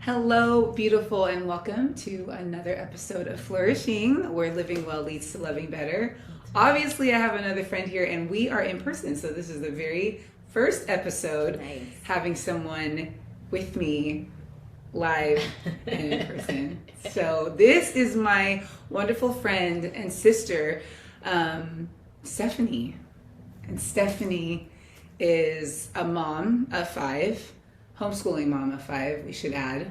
Hello, beautiful, and welcome to another episode of Flourishing, where living well leads to loving better. Obviously, I have another friend here, and we are in person, so this is the very first episode having someone with me live and in person. So this is my wonderful friend and sister, Stefnie. And Stefnie is a mom of 5. Homeschooling mom of 5, we should add.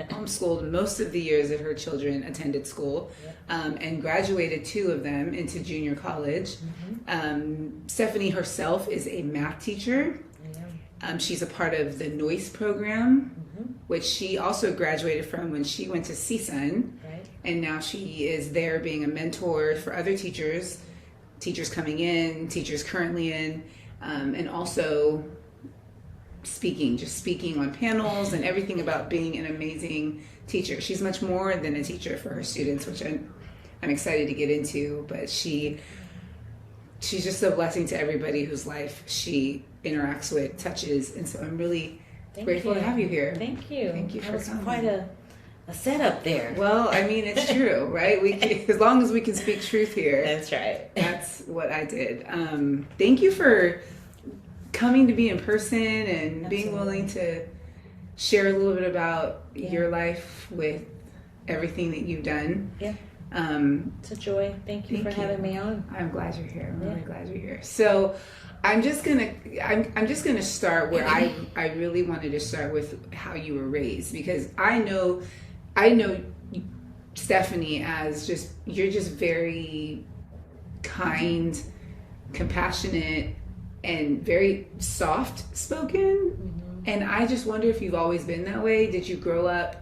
Homeschooled most of the years that her children attended school, and graduated 2 of them into junior college. Stefnie herself is a math teacher. She's a part of the NOIS program, which she also graduated from when she went to CSUN. And now she is there being a mentor for other teachers coming in, teachers currently in, and also speaking on panels and everything about being an amazing teacher. She's much more than a teacher for her students, which I'm excited to get into, but she's just a blessing to everybody whose life she interacts with, touches, and so I'm really grateful to have you here. Thank you. Thank you for coming. Quite a setup there. Well, I mean, it's true, right? As long as we can speak truth here. That's right. That's what I did. Thank you for coming to be in person and being willing to share a little bit about your life with everything that you've done. It's a joy. Thank you for having me on. I'm glad you're here. I'm really glad you're here. So I'm just gonna start where I really wanted to start with how you were raised, because I know Stefnie as you're just very kind, compassionate, and very soft spoken. And I just wonder if you've always been that way. Did you grow up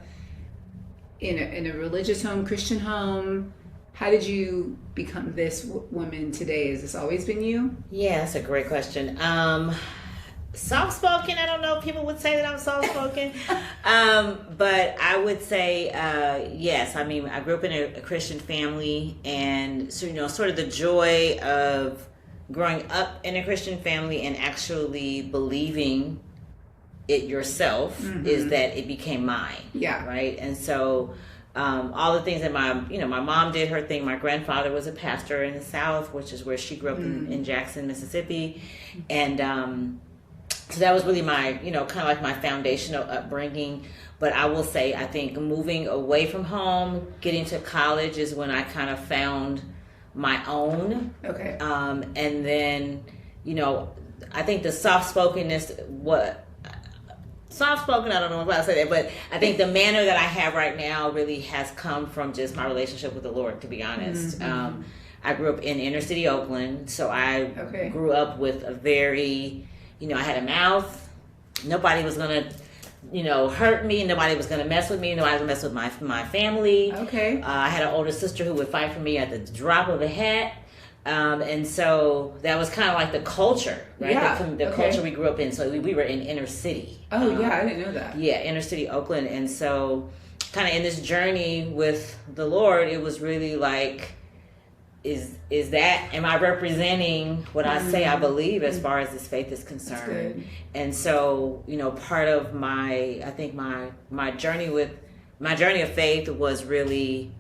in a religious home, Christian home? How did you become this woman today? Has this always been you? Yeah, that's a great question. Soft spoken, I don't know if people would say that I'm soft spoken. But I would say yes. I mean, I grew up in a Christian family, and so sort of the joy of growing up in a Christian family and actually believing it yourself is that it became mine. Yeah. Right. And so all the things that my mom did her thing. My grandfather was a pastor in the South, which is where she grew up in Jackson, Mississippi. And so that was really my, kind of like my foundational upbringing. But I will say, I think moving away from home, getting to college is when I kind of found my own. Okay. And then, I think the soft-spokenness, soft-spoken, I don't know if I say that, but I think the manner that I have right now really has come from just my relationship with the Lord, to be honest. I grew up in inner city Oakland, so I grew up with a very, I had a mouth. Nobody was going to hurt me. Nobody was going to mess with me. Nobody was going to mess with my family. Okay. I had an older sister who would fight for me at the drop of a hat. And so that was kind of like the culture, right? Yeah. The culture we grew up in. So we were in inner city. Oh, yeah. I didn't know that. Yeah, inner city Oakland. And so kind of in this journey with the Lord, it was really like, am I representing what I say I believe as far as this faith is concerned? And so, part of my journey of faith was really,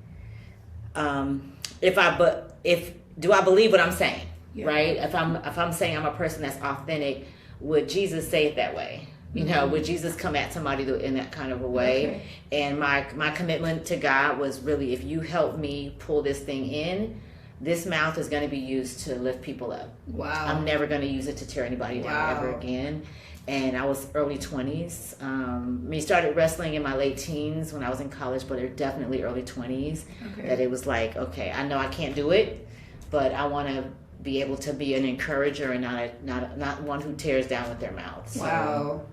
do I believe what I'm saying? Yeah. Right? If I'm saying I'm a person that's authentic, would Jesus say it that way? Would Jesus come at somebody in that kind of a way? Okay. And my commitment to God was really, if you help me pull this thing in, this mouth is going to be used to lift people up. Wow. I'm never going to use it to tear anybody down ever again. And I was early 20s. I started wrestling in my late teens when I was in college, but they're definitely early 20s. Okay. That it was like, okay, I know I can't do it, but I want to be able to be an encourager and not one who tears down with their mouth. So wow.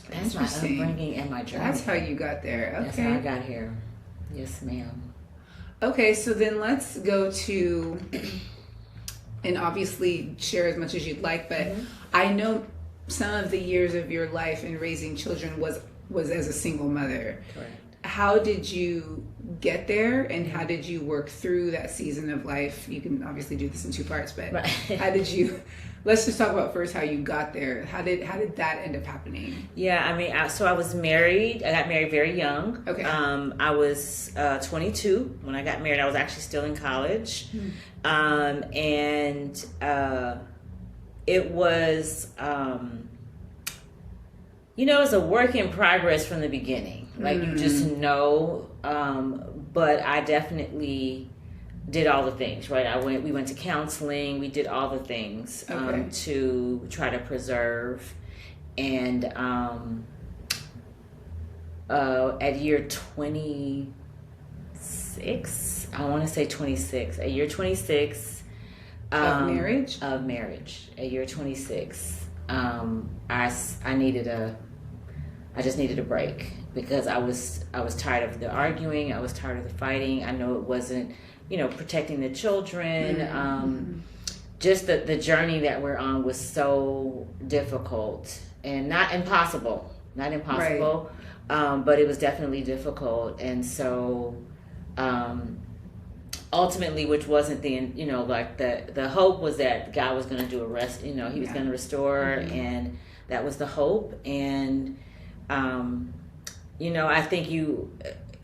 That's my upbringing and my journey. That's how you got there. Okay. That's how I got here. Yes, ma'am. Okay, so then let's go to, and obviously share as much as you'd like, but I know some of the years of your life in raising children was as a single mother. Correct. how did you get there, and how did you work through that season of life? You can obviously do this in two parts, but Right. how did you? Let's just talk about first how you got there. How did that end up happening? Yeah, I mean, so I was married. I got married very young. Okay. I was 22 when I got married. I was actually still in college. And it was, it was a work in progress from the beginning. Like, you just know, but I definitely did all the things, right? We went to counseling, we did all the things to try to preserve. And at year 26, I want to say 26, at year 26 Of marriage? Of marriage. At year 26, I just needed a break, because I was tired of the arguing, I was tired of the fighting. I know it wasn't, protecting the children. Just the journey that we're on was so difficult, and not impossible, right. But it was definitely difficult. And so ultimately, which wasn't the hope was that God was going to do he was going to restore, and that was the hope. And I think you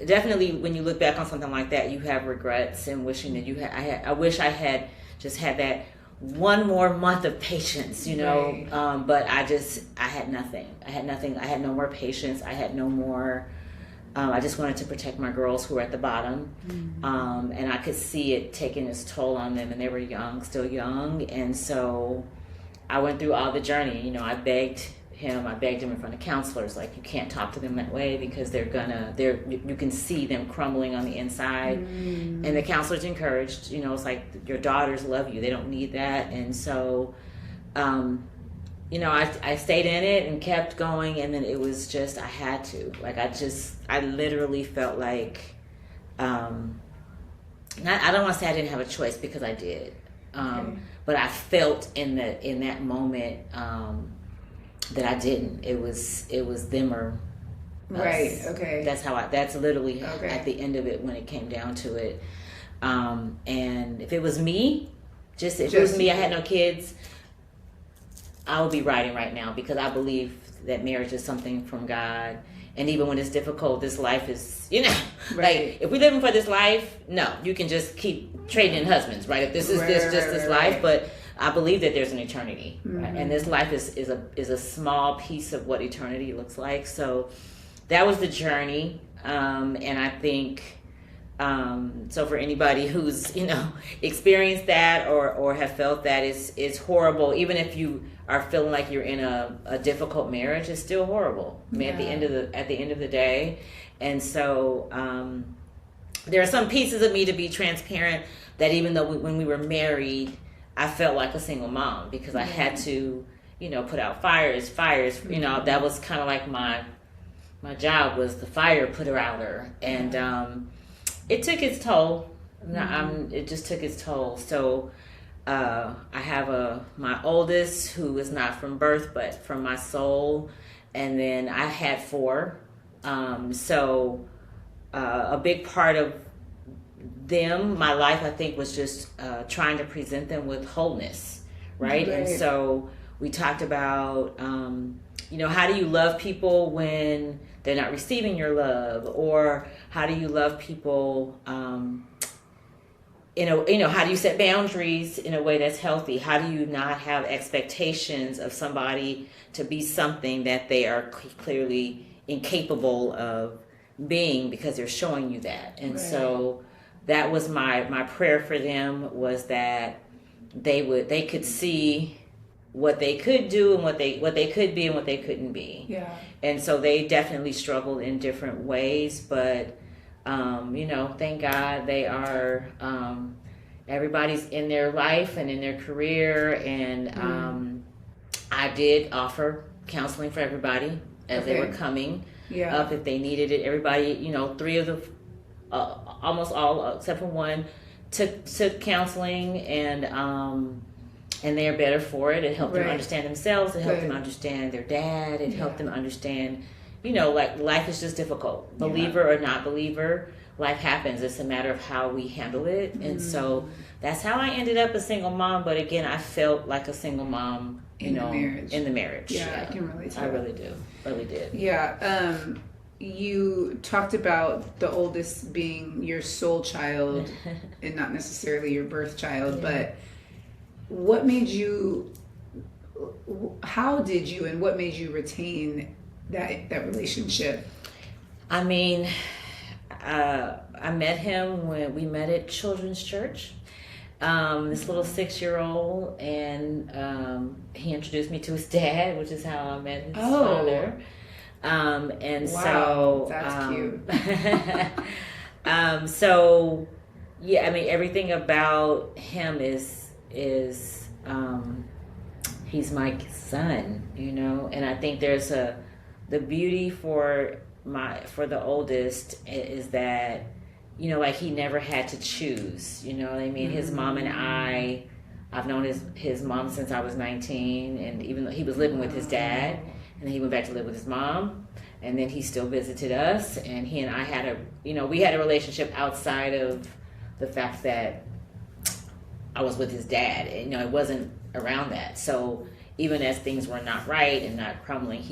definitely, when you look back on something like that, you have regrets and wishing that I wish I had just had that one more month of patience, Right. But I had nothing. I had no more patience. I had no more. I just wanted to protect my girls who were at the bottom. And I could see it taking its toll on them, and they were still young. And so I went through all the journey. I begged him in front of counselors, like, you can't talk to them that way, because you can see them crumbling on the inside. And the counselors encouraged, it's like, your daughters love you, they don't need that. And so I stayed in it and kept going, and then it was just, I had to, I literally felt like I don't want to say I didn't have a choice, because I did, but I felt in that moment that I didn't. It was them or us. Right. Okay. That's literally at the end of it, when it came down to it. And if it was me, it was me, I had no kids, I would be writing right now, because I believe that marriage is something from God. And even when it's difficult, this life is, Right. like, if we're living for this life, no, you can just keep trading in husbands, right? If this is this life, but I believe that there's an eternity, right? And this life is a small piece of what eternity looks like. So that was the journey, and I think so for anybody who's experienced that or have felt that, it's horrible. Even if you are feeling like you're in a difficult marriage, it's still horrible. I mean, at the end of the day. And so there are some pieces of me, to be transparent, that even though when we were married, I felt like a single mom, because I had to, put out fires. That was kind of like my job, was the fire putter outer. And it took its toll. It just took its toll. So I have my oldest, who is not from birth, but from my soul. And then I had 4. So a big part of my life, I think, was just trying to present them with wholeness, right? And so we talked about, how do you love people when they're not receiving your love, or how do you love people, how do you set boundaries in a way that's healthy? How do you not have expectations of somebody to be something that they are clearly incapable of being, because they're showing you that? And so that was my prayer for them, was that they could see what they could do, and what they could be, and what they couldn't be. Yeah. And so they definitely struggled in different ways, but thank God they are, everybody's in their life and in their career. And I did offer counseling for everybody as they were coming up, if they needed it. Everybody, 3 of the almost all except for 1 took counseling, and they're better for it. It helped them understand themselves. It helped them understand their dad. It helped them understand, like life is just difficult. Believer or not believer, life happens. It's a matter of how we handle it. And so that's how I ended up a single mom. But again, I felt like a single mom, in the marriage. Yeah, I can relate to that. I really do. Really did. Yeah. You talked about the oldest being your soul child and not necessarily your birth child, but what made you, how did you, and what made you retain that relationship? I mean, I met him when we met at Children's Church. This little 6-year-old, and he introduced me to his dad, which is how I met his father. And wow, that's cute. So yeah, I mean, everything about him is he's my son, and I think there's the beauty for the oldest is that, like he never had to choose, what I mean? His mom and I've known his mom since I was 19, and even though he was living with his dad, and then he went back to live with his mom, and then he still visited us, and he and I had we had a relationship outside of the fact that I was with his dad. It wasn't around that. So even as things were not right and not crumbling,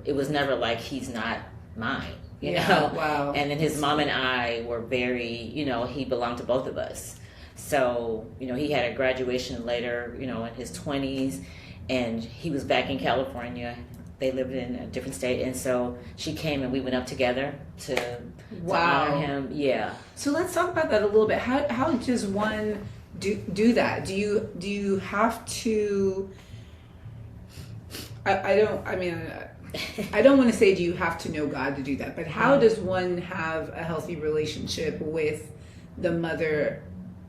it was never like he's not mine, you know? Wow. And then his mom and I were very, he belonged to both of us. So, he had a graduation later, in his 20s, and he was back in California. They lived in a different state, and so she came and we went up together to honor him. Yeah. So let's talk about that a little bit. How does one do that? Do you have to? I don't want to say do you have to know God to do that, but how does one have a healthy relationship with the mother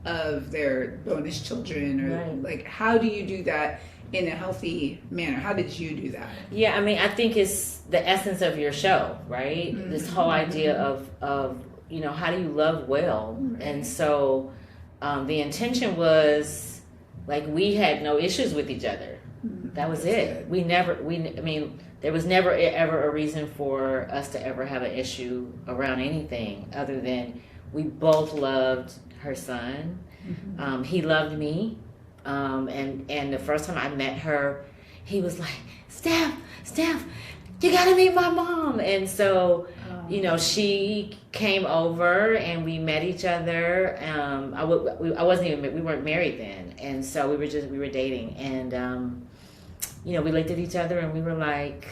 of their bonus children, or like how do you do that in a healthy manner? How did you do that? Yeah, I mean, I think it's the essence of your show, right? Mm-hmm. This whole idea of how do you love well? Mm-hmm. And so the intention was like we had no issues with each other. Mm-hmm. That was it. Good. There was never ever a reason for us to ever have an issue around anything other than we both loved her son. Mm-hmm. He loved me. And the first time I met her, he was like, Steph, you gotta meet my mom. And so, she came over and we met each other. We weren't married then. And so we were dating, and, we looked at each other and we were like,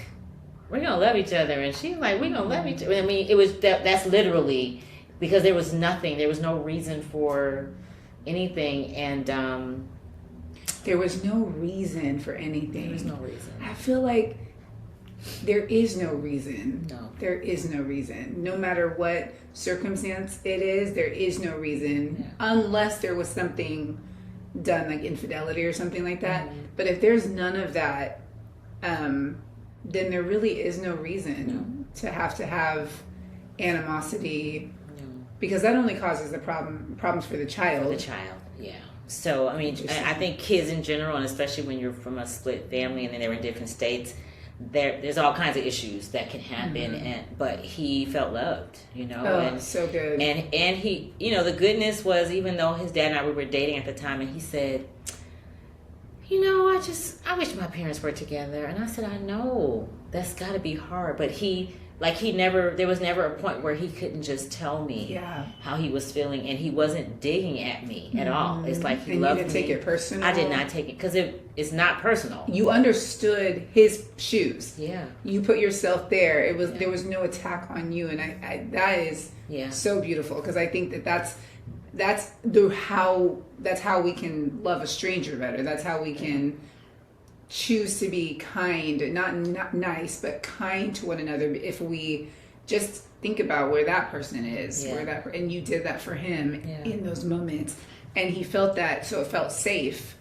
we're going to love each other. And she's like, we're going to love each other. I mean, it was, that's literally because there was no reason for anything. And, there was no reason for anything. There was no reason. I feel like there is no reason. No. There is no reason. No matter what circumstance it is, there is no reason. Yeah. Unless there was something done like infidelity or something like that. Mm-hmm. But if there's none of that, then there really is no reason to have animosity. No. Because that only causes the problems for the child. For the child, yeah. So, I mean, I think kids in general, and especially when you're from a split family and then they're in different states, there's all kinds of issues that can happen. Mm-hmm. But he felt loved, and so good. And he, the goodness was, even though his dad and I, we were dating at the time, and he said, I wish my parents were together. And I said, I know that's got to be hard, but there was never a point where he couldn't just tell me how he was feeling, and he wasn't digging at me at all. It's like he loved me. You didn't take it personal? I did not take it because it's not personal. You understood his shoes. Yeah. You put yourself there. There was no attack on you, and I that is so beautiful, because I think that's how we can love a stranger better. That's how we can choose to be kind, not nice, but kind to one another. If we just think about where that person is, and you did that for him in those moments, and he felt that, so it felt safe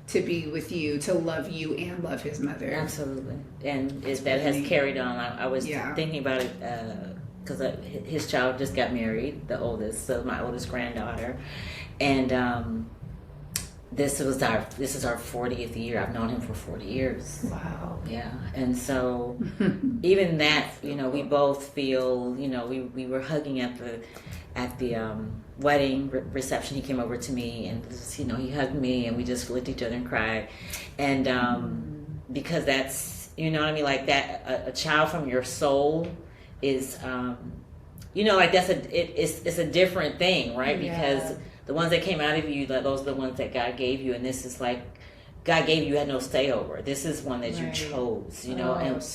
to be with you, to love you and love his mother. Absolutely. And that has carried on. I was thinking about it because his child just got married, the oldest, so my oldest granddaughter, and this is our 40th year. I've known him for 40 years. Wow. Yeah. And so even that, we both feel, we were hugging at the wedding reception. He came over to me and he hugged me and we just looked at each other and cried. And because that's, like that, a child from your soul is, like it's a different thing, right? Yeah. Because the ones that came out of you, those are the ones that God gave you, and this is like God gave you, had no stay over. This is one that you chose, and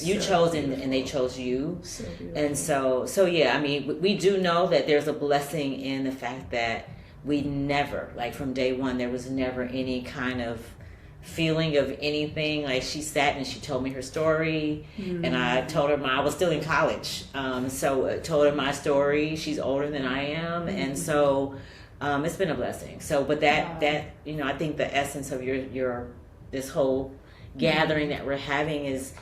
you chose, and they chose you. So and so yeah. I mean, we do know that there's a blessing in the fact that we never, like from day one, there was never any kind of feeling of anything. Like she sat and she told me her story, and I told her I was still in college, so I told her my story. She's older than I am, and so. It's been a blessing. So, but that I think the essence of your this whole gathering that we're having is,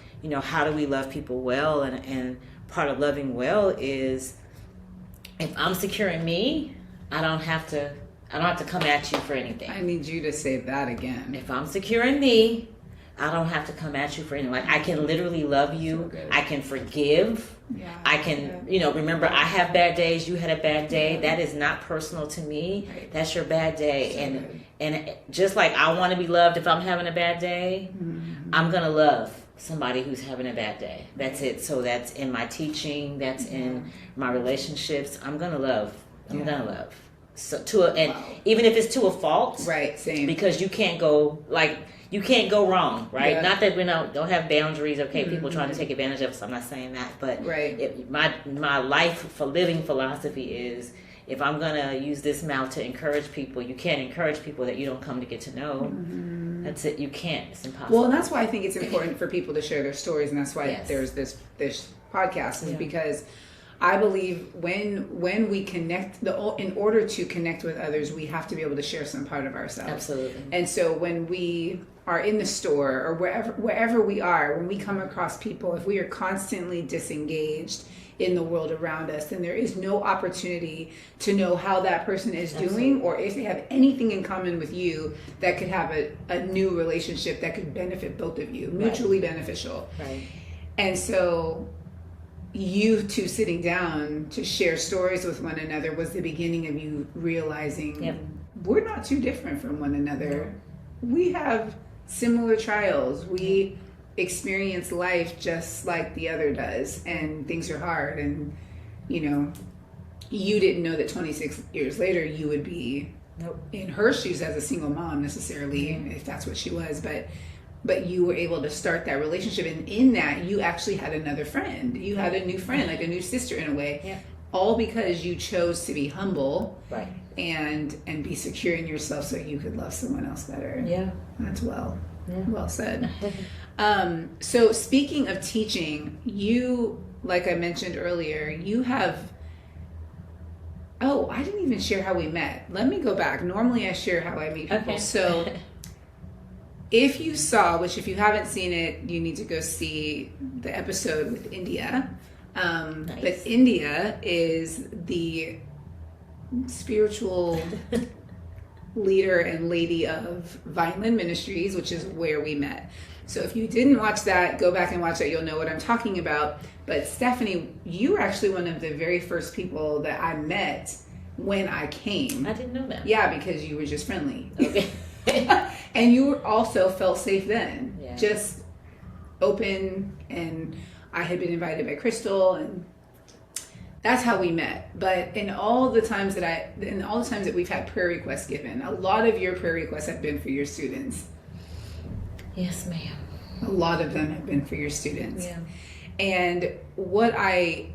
how do we love people well? And part of loving well is if I'm secure in me, I don't have to come at you for anything. I need you to say that again. If I'm secure in me, I don't have to come at you for anything. Like I can literally love you. So I can forgive. Yeah. I can, remember I have bad days. You had a bad day. Yeah. That is not personal to me. Right. That's your bad day. So and just like I want to be loved if I'm having a bad day, I'm going to love somebody who's having a bad day. That's it. So that's in my teaching. That's in my relationships. I'm going to love. I'm going to love. So even if it's to a fault. Right. Same. Because you can't go wrong, right? Yeah. Not that we don't have boundaries. Okay, people trying to take advantage of us. I'm not saying that, but my life for living philosophy is if I'm gonna use this mouth to encourage people, you can't encourage people that you don't come to get to know. That's it. You can't. It's impossible. Well, and that's why I think it's important for people to share their stories, and that's why there's this podcast is because I believe when we connect, in order to connect with others, we have to be able to share some part of ourselves. Absolutely. And so when we are in the store or wherever we are, when we come across people, if we are constantly disengaged in the world around us, then there is no opportunity to know how that person is doing or if they have anything in common with you that could have a new relationship that could benefit both of you, mutually beneficial. Right. And so you two sitting down to share stories with one another was the beginning of you realizing we're not too different from one another. We have similar trials. We experience life just like the other does, and things are hard. And you didn't know that 26 years later you would be in her shoes as a single mom necessarily, if that's what she was, but you were able to start that relationship, and in that you actually had another friend. You had a new friend, like a new sister in a way, all because you chose to be humble, right, and be secure in yourself so you could love someone else better. That's well said. So speaking of teaching, you, like I mentioned earlier, you have I didn't even share how we met. Let me go back. Normally I share how I meet people. So if you saw, which if you haven't seen it, you need to go see the episode with India. Nice. But India is the spiritual leader and lady of Vineland Ministries, which is where we met. So if you didn't watch that, go back and watch that. You'll know what I'm talking about. But Stefnie, you were actually one of the very first people that I met when I came. I didn't know that. Yeah, because you were just friendly. Okay. And you also felt safe then. Yeah. Just open, and I had been invited by Crystal, and that's how we met. But in all the times that we've had prayer requests given, a lot of your prayer requests have been for your students. Yes, ma'am. A lot of them have been for your students. Yeah. And what I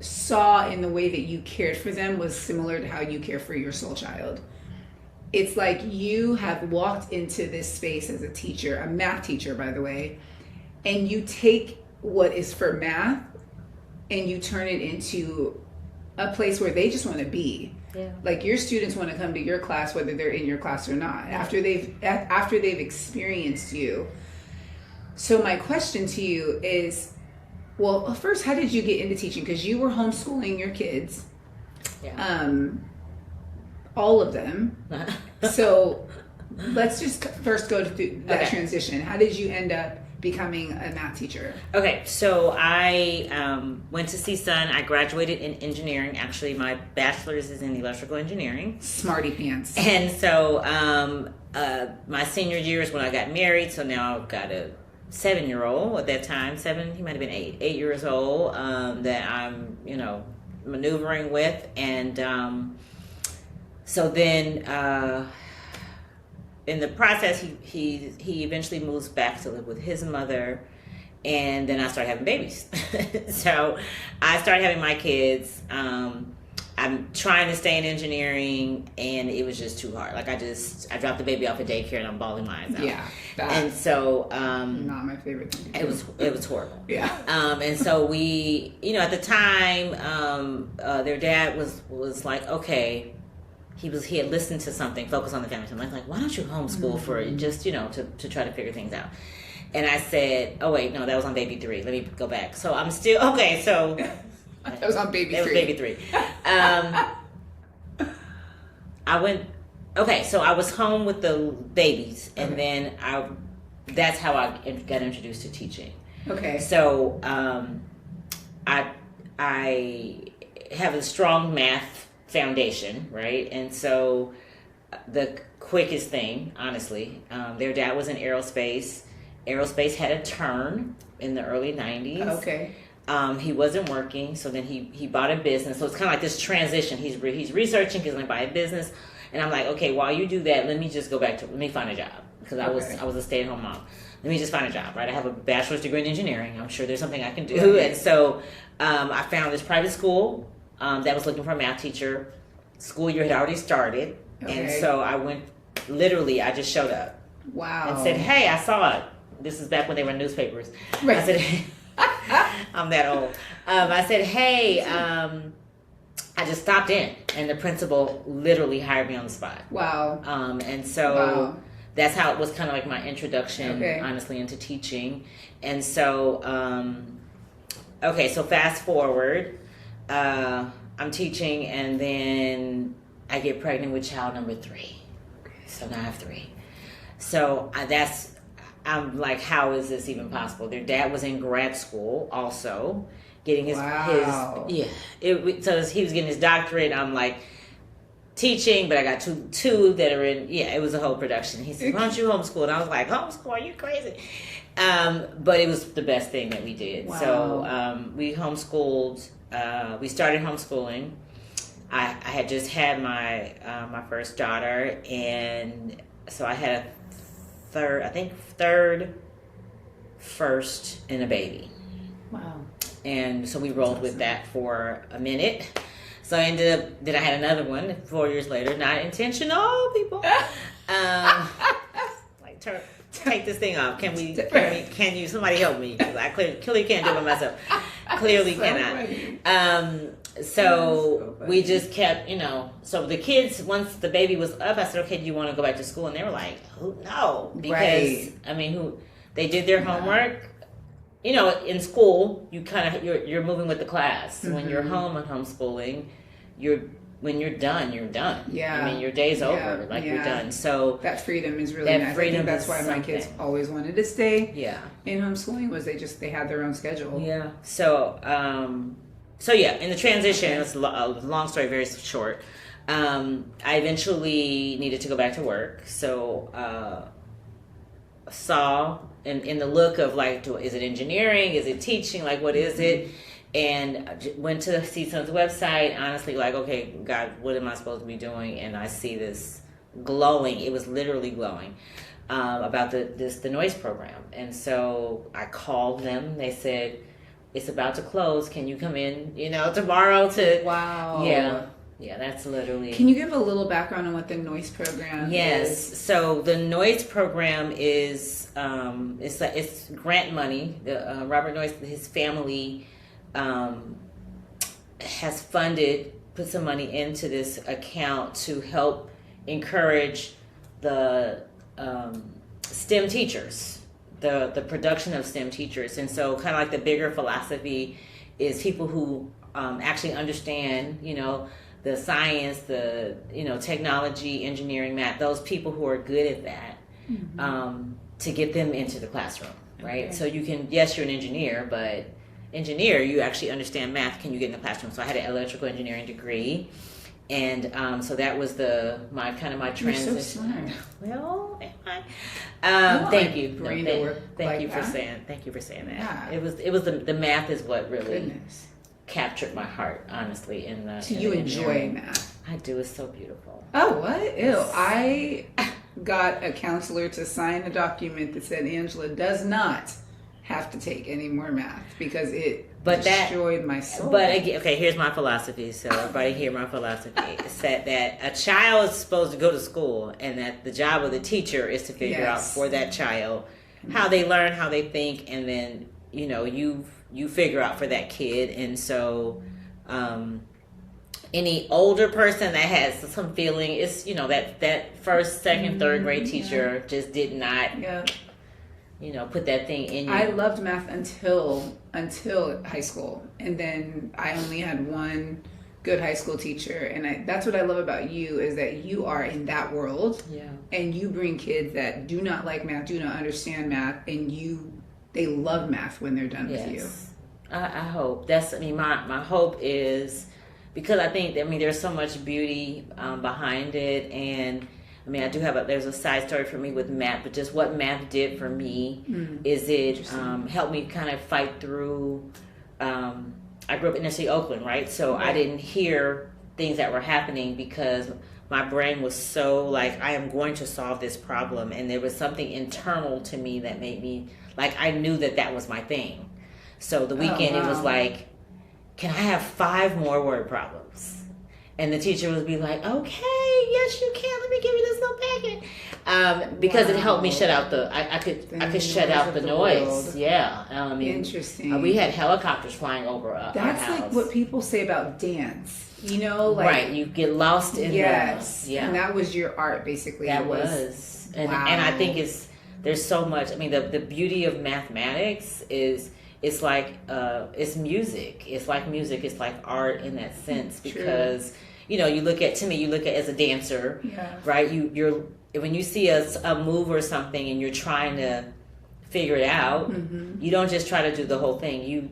saw in the way that you cared for them was similar to how you care for your soul child. It's like you have walked into this space as a teacher, a math teacher, by the way, and you take what is for math and you turn it into a place where they just want to be. Yeah. Like your students want to come to your class whether they're in your class or not, after they've experienced you. So my question to you is, well, first, how did you get into teaching? Because you were homeschooling your kids. Yeah. All of them. So let's just first go through that transition. How did you end up becoming a math teacher? Okay, so I went to CSUN. I graduated in engineering. Actually, my bachelor's is in electrical engineering. Smarty pants. And so my senior year is when I got married. So now I've got a 7-year-old at that time. He might have been 8 years old, that I'm, maneuvering with. And so then in the process, he eventually moves back to live with his mother, and then I started having babies. So I started having my kids. I'm trying to stay in engineering, and it was just too hard. Like I dropped the baby off at daycare, and I'm bawling my eyes out. Yeah, and so not my favorite thing to do. It was horrible. Yeah. And so we, at the time, their dad was like, okay. He had listened to something, Focus on the Family. So I'm like, why don't you homeschool for just, to try to figure things out? And I said, oh wait, no, that was on baby 3. Let me go back. So I'm still, okay, so. That was on baby 3. That was baby 3. So I was home with the babies, and then that's how I got introduced to teaching. Okay. So I have a strong math foundation, right? And so the quickest thing, honestly, their dad was in aerospace. Aerospace had a turn in the early 90s. Okay. He wasn't working, so then he bought a business. So it's kind of like this transition. He's researching, he's going to buy a business, and I'm like, okay, while you do that, let me just go back to, let me find a job, because I was a stay-at-home mom. Let me just find a job, right? I have a bachelor's degree in engineering. I'm sure there's something I can do. Right. And so I found this private school that was looking for a math teacher. School year had already started. Okay. And so I just showed up. Wow. And said, hey, I saw it. This is back when they were newspapers. Right. I said, I'm that old. I said, hey, I just stopped in. And the principal literally hired me on the spot. Wow. And so that's how it was kind of like my introduction, honestly, into teaching. And so, so fast forward. I'm teaching, and then I get pregnant with child number 3. So now I have 3. So I'm like, how is this even possible? Their dad was in grad school also, getting his so he was getting his doctorate. I'm like teaching, but I got two that are in, it was a whole production. He said, why don't you homeschool? And I was like, homeschool, are you crazy? But it was the best thing that we did. Wow. So we homeschooled. We started homeschooling. I had just had my first daughter, and so I had a third, first, and a baby. Wow. And so we rolled with that for a minute. So I ended up, then I had another one 4 years later, not intentional, people. Take this thing off. Can you, somebody help me? Because I clearly can't do it by myself. Clearly cannot. So we just kept, so the kids, once the baby was up, I said, okay, do you want to go back to school? And they were like, no. Because, they did their homework. In school, you you're moving with the class. Mm-hmm. When you're home and homeschooling, when you're done, you're done. Yeah. Your day's over. You're done. So that freedom is really nice. I think that's why my kids always wanted to stay in homeschooling, was they had their own schedule. Yeah. So, in the transition, it's a long story, very short. I eventually needed to go back to work. So, saw in the look of is it engineering? Is it teaching? What is it? And went to CSUN's website, honestly, okay, God, what am I supposed to be doing? And I see this glowing, it was literally glowing, about the noise program. And so I called them. They said, it's about to close. Can you come in, tomorrow to... Wow. Yeah, that's literally... Can you give a little background on what the noise program is? So the noise program is, it's grant money. Robert Noyce, his family... has put some money into this account to help encourage the STEM teachers, the production of STEM teachers. And so kind of the bigger philosophy is people who actually understand, the science, the, technology, engineering, math, those people who are good at that, to get them into the classroom, right? Okay. So you can, yes, you're an engineer, but you actually understand math. Can you get in the classroom? So I had an electrical engineering degree. And so that was my transition. You're so smart. Well, thank you. Thank you for saying that. Yeah. It was the math is what really captured my heart, honestly. So you enjoy math? I do. It's so beautiful. Oh, what? Ew! I got a counselor to sign a document that said Angela does not have to take any more math because it destroyed my soul. But again, okay, here's my philosophy. So everybody hear my philosophy. It's that a child is supposed to go to school, and that the job of the teacher is to figure out for that child how they learn, how they think, and then you figure out for that kid. And so any older person that has some feeling, it's that first, second, third grade teacher just did not put that thing in you. I loved math until high school, and then I only had one good high school teacher, and that's what I love about you, is that you are in that world, and you bring kids that do not like math, do not understand math, and they love math when they're done with you. I hope my hope is, because I think there's so much beauty behind it. And I do there's a side story for me with math, but just what math did for me is it helped me kind of fight through. I grew up in inner city Oakland, right? So I didn't hear things that were happening because my brain was so like, I am going to solve this problem. And there was something internal to me that made me, like, I knew that was my thing. So the weekend it was like, can I have 5 more word problems? And the teacher would be like, okay, yes you can. Let me give you this little packet. Because it helped me shut out I could shut out the noise. World. Yeah. Interesting. We had helicopters flying over our house. That's like what people say about dance. Like, you get lost in and that was your art, basically. That was. And I think there's so much. The beauty of mathematics is it's like it's music. It's like music. It's like art in that sense, because you look at as a dancer, right? You're when you see a move or something and you're trying to figure it out, you don't just try to do the whole thing. You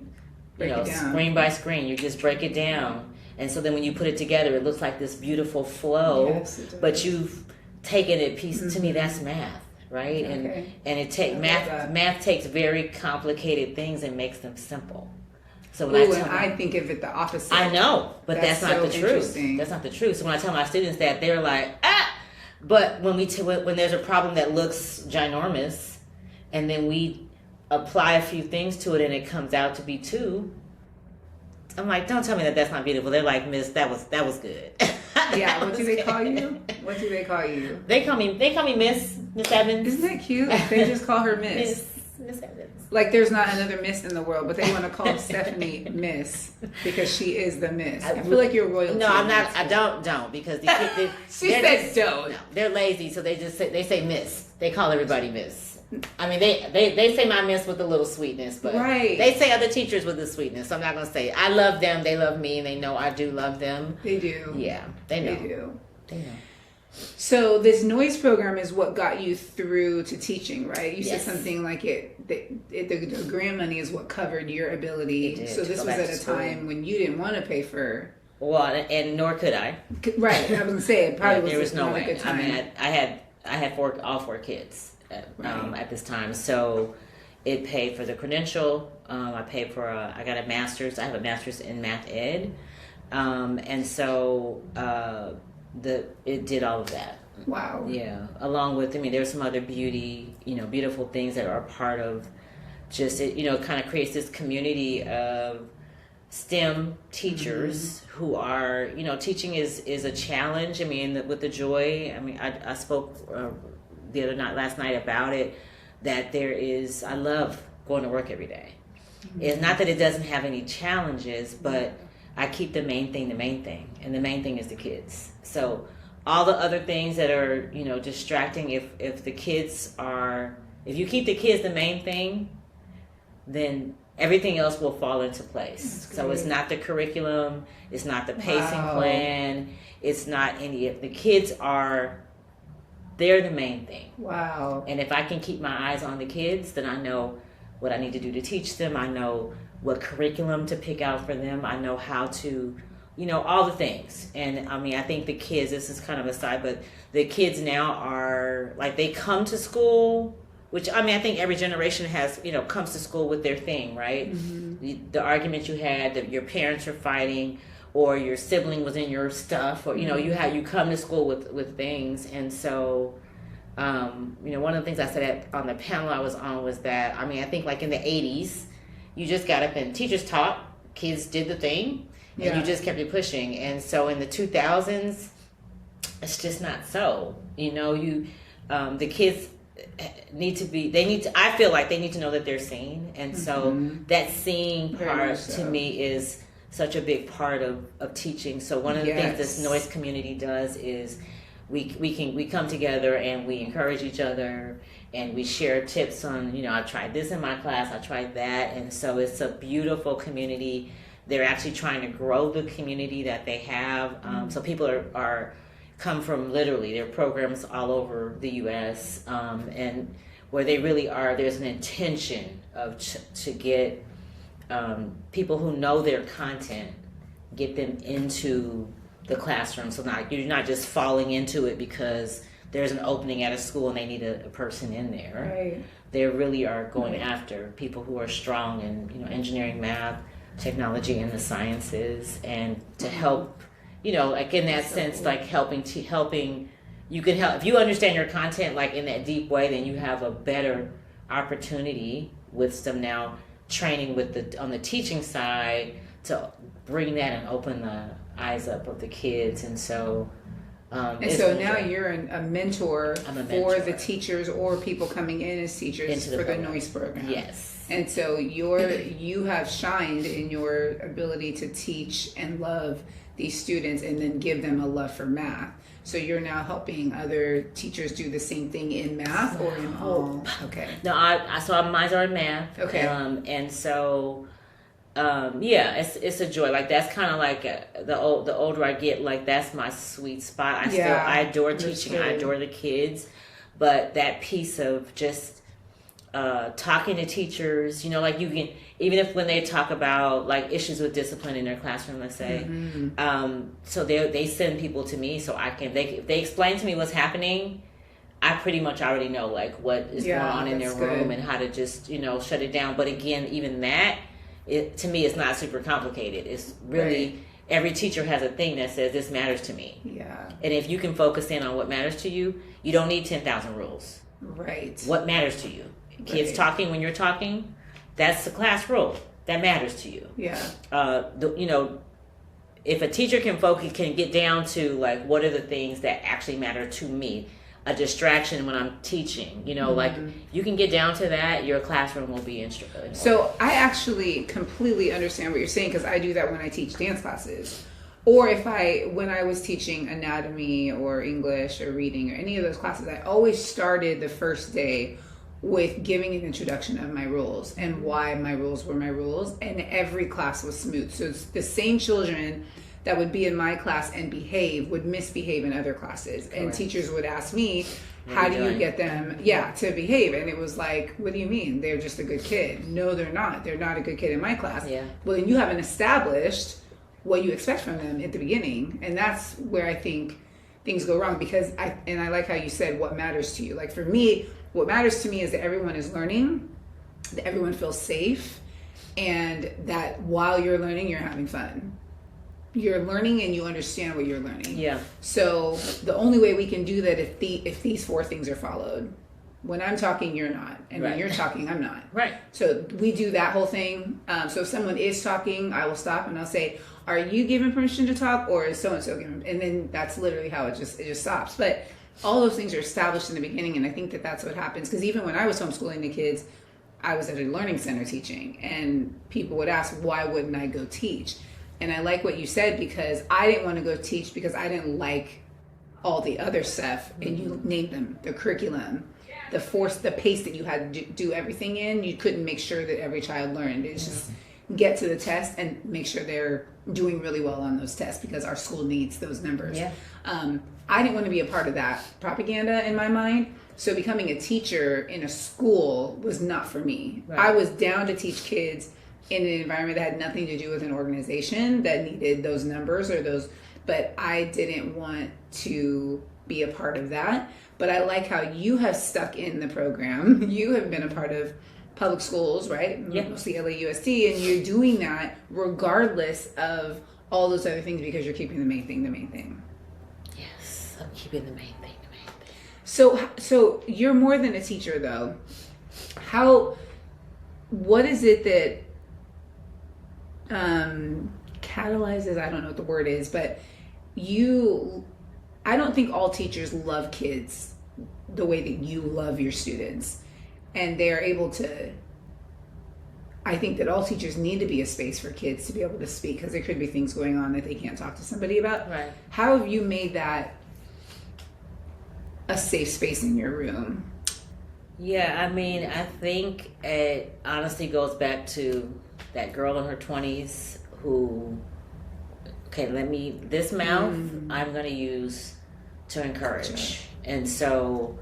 screen by screen, you just break it down. And so then when you put it together, it looks like this beautiful flow, but you've taken it piece. To me, that's math, right? Okay. And it math takes very complicated things and makes them simple. So when I think of it the opposite. I know, but that's not the truth. That's not the truth. So when I tell my students that, they're like, but when there's a problem that looks ginormous, and then we apply a few things to it, and it comes out to be 2. I'm like, don't tell me that's not beautiful. They're like, Miss, that was good. Yeah. What do they call you? They call me Miss Evans. Isn't that cute? They just call her Miss Evans. Like there's not another Miss in the world, but they want to call Stefnie Miss because she is the Miss. I feel like you're royalty. No, I'm not. I don't because she said don't. No, they're lazy, so they say Miss. They call everybody Miss. They say my Miss with a little sweetness, but they say other teachers with the sweetness. So I'm not gonna say I love them. They love me, and they know I do love them. They do. Yeah, they know. They know. So this noise program is what got you through to teaching, right? You said something like the grant money is what covered your ability. So this was at a time when you didn't want to pay for. Well, and nor could I. Right, I was gonna say it probably there was no way. A good time. I had all 4 kids at this time, so it paid for the credential. I paid for I got a master's. I have a master's in math ed, and so it did all of that. Wow. Yeah, along with there's some other beautiful things that are part of just it. Kind of creates this community of STEM teachers who are teaching is a challenge. With the joy. I spoke last night about it, that I love going to work every day. It's not that it doesn't have any challenges, but I keep the main thing, and the main thing is the kids. So all the other things that are distracting, if you keep the kids the main thing, then everything else will fall into place. So it's not the curriculum, it's not the pacing plan, it's not any of the kids they're the main thing. Wow. And if I can keep my eyes on the kids, then I know what I need to do to teach them. I know what curriculum to pick out for them. I know how to, all the things. And I mean, I think the kids, this is kind of a side, but the kids now are like, they come to school, which I mean, I think every generation has, comes to school with their thing, right? Mm-hmm. The argument you had, that your parents are fighting, or your sibling was in your stuff, or you come to school with things. And so one of the things I said on the panel I was on was that, I mean, I think like in the 80s, you just got up and teachers taught, kids did the thing, and you just kept it pushing. And so in the 2000s, it's just not so. The kids I feel like they need to know that they're seen. And so that seeing part to me is such a big part of teaching. So one of the things this noise community does is we come together and we encourage each other, and we share tips on, I tried this in my class, I tried that. And so it's a beautiful community. They're actually trying to grow the community that they have. So people are come from literally, there are programs all over the U.S. And where they really are, there's an intention to get people who know their content, get them into the classroom. So you're not just falling into it because there's an opening at a school and they need a person in there. Right. They really are going after people who are strong in engineering, math, technology, and the sciences, and to help, like in that sense, like helping you can help. If you understand your content like in that deep way, then you have a better opportunity with some now training on the teaching side to bring that and open the eyes up of the kids. And so now you're a mentor for the teachers or people coming in as teachers for the noise program. Yes. And so you have shined in your ability to teach and love these students, and then give them a love for math. So you're now helping other teachers do the same thing in math or in all? Okay. No, mine are in math. Okay. And so, it's a joy. Like that's kind of like the older I get, like that's my sweet spot. I adore teaching. I adore the kids, but that piece of just talking to teachers, like you can, even if when they talk about like issues with discipline in their classroom, let's say, so they send people to me so I can, if they explain to me what's happening, I pretty much already know like what is going on in their room and how to just, shut it down. But again, even that, to me, it's not super complicated. It's really, every teacher has a thing that says this matters to me. Yeah. And if you can focus in on what matters to you, you don't need 10,000 rules. Right. What matters to you? Kids talking when you're talking, that's the class rule. That matters to you. Yeah. If a teacher can get down to like what are the things that actually matter to me, a distraction when I'm teaching, like you can get down to that, your classroom will be instrumental. So I actually completely understand what you're saying, because I do that when I teach dance classes, or when I was teaching anatomy or English or reading or any of those classes, I always started the first day with giving an introduction of my rules and why my rules were my rules, and every class was smooth. So it's the same children that would be in my class and behave would misbehave in other classes. Correct. And teachers would ask me, how do you get them to behave? And it was like, what do you mean? They're just a good kid. No, they're not. They're not a good kid in my class. Yeah. Well, then you haven't established what you expect from them at the beginning. And that's where I think things go wrong, because I like how you said what matters to you. Like for me, what matters to me is that everyone is learning, that everyone feels safe, and that while you're learning, you're having fun. You're learning and you understand what you're learning. Yeah. So the only way we can do that if these four things are followed. When I'm talking, you're not. And when you're talking, I'm not. Right. So we do that whole thing. So if someone is talking, I will stop and I'll say, are you given permission to talk, or is so-and-so given? And then that's literally how it just stops. But all those things are established in the beginning, and I think that that's what happens. Because even when I was homeschooling the kids, I was at a learning center teaching, and people would ask, why wouldn't I go teach? And I like what you said, because I didn't want to go teach because I didn't like all the other stuff, and you named them, the curriculum, the pace that you had to do everything in, you couldn't make sure that every child learned. It's just get to the test and make sure they're doing really well on those tests because our school needs those numbers. Yeah. I didn't want to be a part of that propaganda in my mind. So becoming a teacher in a school was not for me. Right. I was down to teach kids in an environment that had nothing to do with an organization that needed those numbers or those, but I didn't want to be a part of that. But I like how you have stuck in the program. You have been a part of public schools, right? Yeah. Mostly LAUSD, and you're doing that regardless of all those other things because you're keeping the main thing. Yes, I'm keeping the main thing. So you're more than a teacher, though. What is it that catalyzes? I don't know what the word is, but I don't think all teachers love kids the way that you love your students, and they are able to. I think that all teachers need to be a space for kids to be able to speak because there could be things going on that they can't talk to somebody about. Right. How have you made that a safe space in your room? Yeah, I mean, I think it honestly goes back to that girl in her 20s who, this mouth I'm going to use to encourage. And so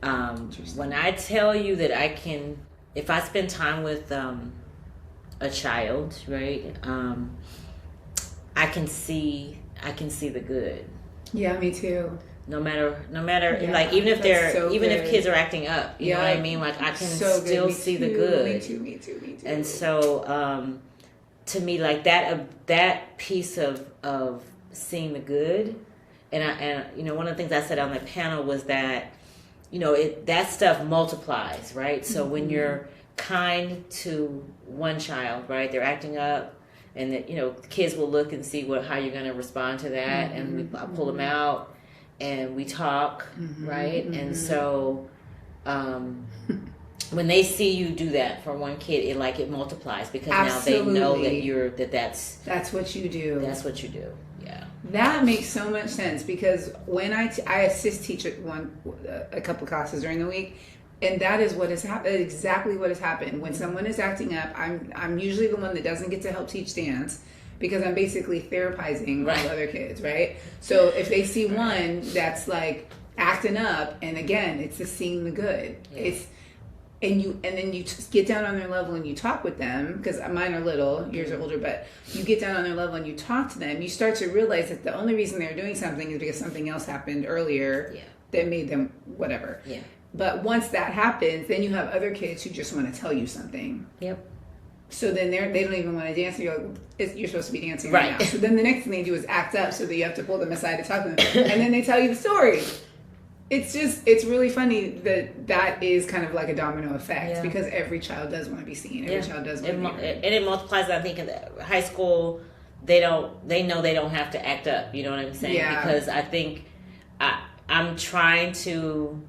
when I tell you that I can, if I spend time with a child, right, I can see the good. Yeah, me too. No matter, Yeah, like even if if kids are acting up, you know what I mean? Like I can still see the good. Me too. And so, to me, like that piece of seeing the good, and one of the things I said on the panel was that, that stuff multiplies, right? So when you're kind to one child, right, they're acting up, and that kids will look and see how you're going to respond to that, and I pull them out. And we talk, right? And so when they see you do that for one kid, it multiplies because Absolutely. Now they know that that's what you do. That's what you do. Yeah. That makes so much sense because when I assist teach at a couple classes during the week, and that is what has happened. Exactly what has happened when someone is acting up. I'm usually the one that doesn't get to help teach dance. Because I'm basically therapizing all the other kids, right? So if they see one that's like acting up, and again, it's just seeing the good. Yeah. And then you just get down on their level and you talk with them, because mine are little, yours are older, but you get down on their level and you talk to them, you start to realize that the only reason they're doing something is because something else happened earlier that made them whatever. Yeah. But once that happens, then you have other kids who just want to tell you something. Yep. So then they don't even want to dance. You're like, you're supposed to be dancing right now. So then the next thing they do is act up, so that you have to pull them aside to talk to them. And then they tell you the story. It's really funny that is kind of like a domino effect because every child does want to be seen. Every child does want to be heard. And it multiplies. I think in the high school, they know they don't have to act up. You know what I'm saying? Yeah. Because I think I'm trying to.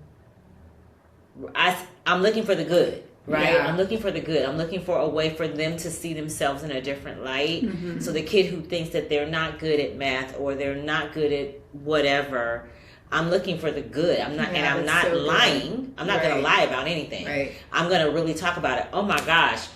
I'm looking for the good. Right? Yeah. I'm looking for the good. I'm looking for a way for them to see themselves in a different light. Mm-hmm. So the kid who thinks that they're not good at math or they're not good at whatever, I'm looking for the good. I'm not lying. Good. I'm not going to lie about anything. Right. I'm going to really talk about it. Oh my gosh.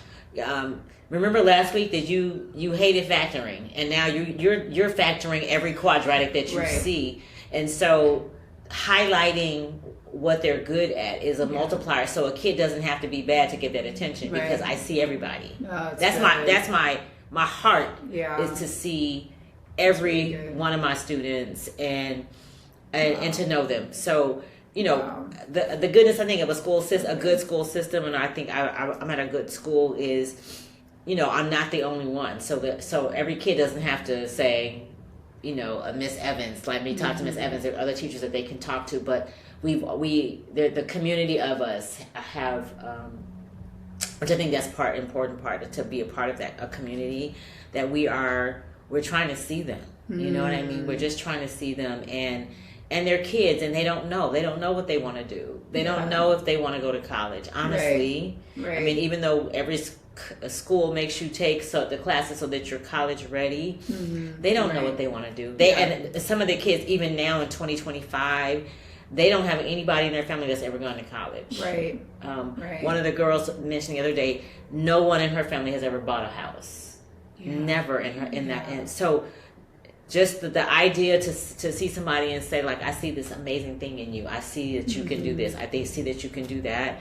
Remember last week that you hated factoring, and now you're factoring every quadratic that you see. And so highlighting what they're good at is a multiplier, so a kid doesn't have to be bad to get that attention because I see everybody. Oh, that's my heart is to see every one of my students and to know them. So the goodness I think of a good school system, and I think I'm at a good school is I'm not the only one. So every kid doesn't have to say a Miss Evans, let me talk to Miss Evans. There are other teachers that they can talk to, but the community of us have, which I think that's important part to be a part of a community that we're trying to see them. You know what I mean? We're just trying to see them, and they're kids, and they don't know what they want to do. They don't know if they want to go to college. Honestly, right. I mean, even though every school makes you take the classes so that you're college ready, they don't know what they want to do. And some of the kids, even now in 2025. they don't have anybody in their family that's ever gone to college. Right. Right. One of the girls mentioned the other day, no one in her family has ever bought a house. Yeah. Never in that. And so just the idea to see somebody and say, like, I see this amazing thing in you. I see that you can do this. I see that you can do that.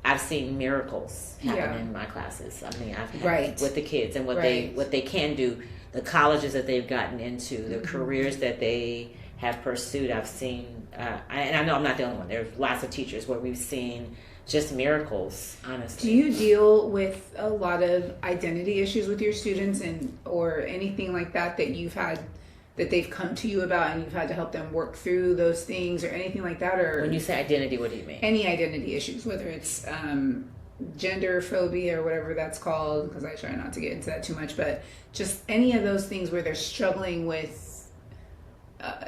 I've seen miracles happen in my classes. I mean, I've had with the kids and what they can do, the colleges that they've gotten into, the careers that they have pursued. I've seen, and I know I'm not the only one. There's lots of teachers where we've seen just miracles, honestly. Do you deal with a lot of identity issues with your students or anything like that you've had, that they've come to you about and you've had to help them work through those things or anything like that? Or when you say identity, what do you mean? Any identity issues, whether it's gender phobia or whatever that's called, because I try not to get into that too much, but just any of those things where they're struggling with,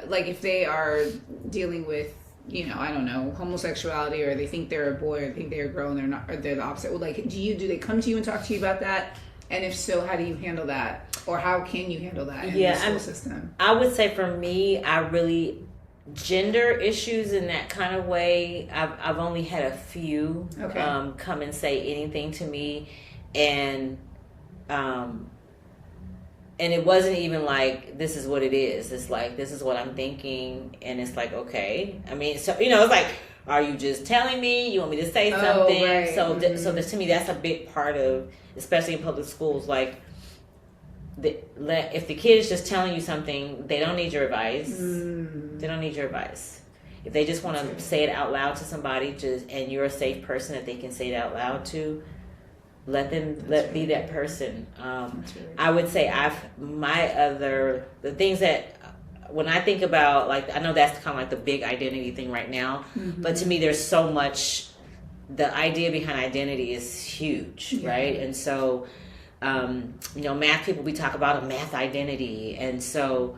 like if they are dealing with, I don't know, homosexuality, or they think they're a boy or they think they're a girl and they're not, or they're the opposite. Well, like, do they come to you and talk to you about that? And if so, how do you handle that? Or how can you handle that in the school system? I would say for me, gender issues in that kind of way, I've only had a few come and say anything to me. And it wasn't even like, this is what it is. It's like, this is what I'm thinking. And it's like, okay. I mean, so, it's like, are you just telling me? You want me to say something? Right. So to me, that's a big part of, especially in public schools, like, if the kid is just telling you something, they don't need your advice. They don't need your advice. If they just want to say it out loud to somebody, and you're a safe person that they can say it out loud to, let them be that person. I would say the things that when I think about, like, I know that's kind of like the big identity thing right now, but to me there's so much. The idea behind identity is huge, right? And so, math people, we talk about a math identity, and so,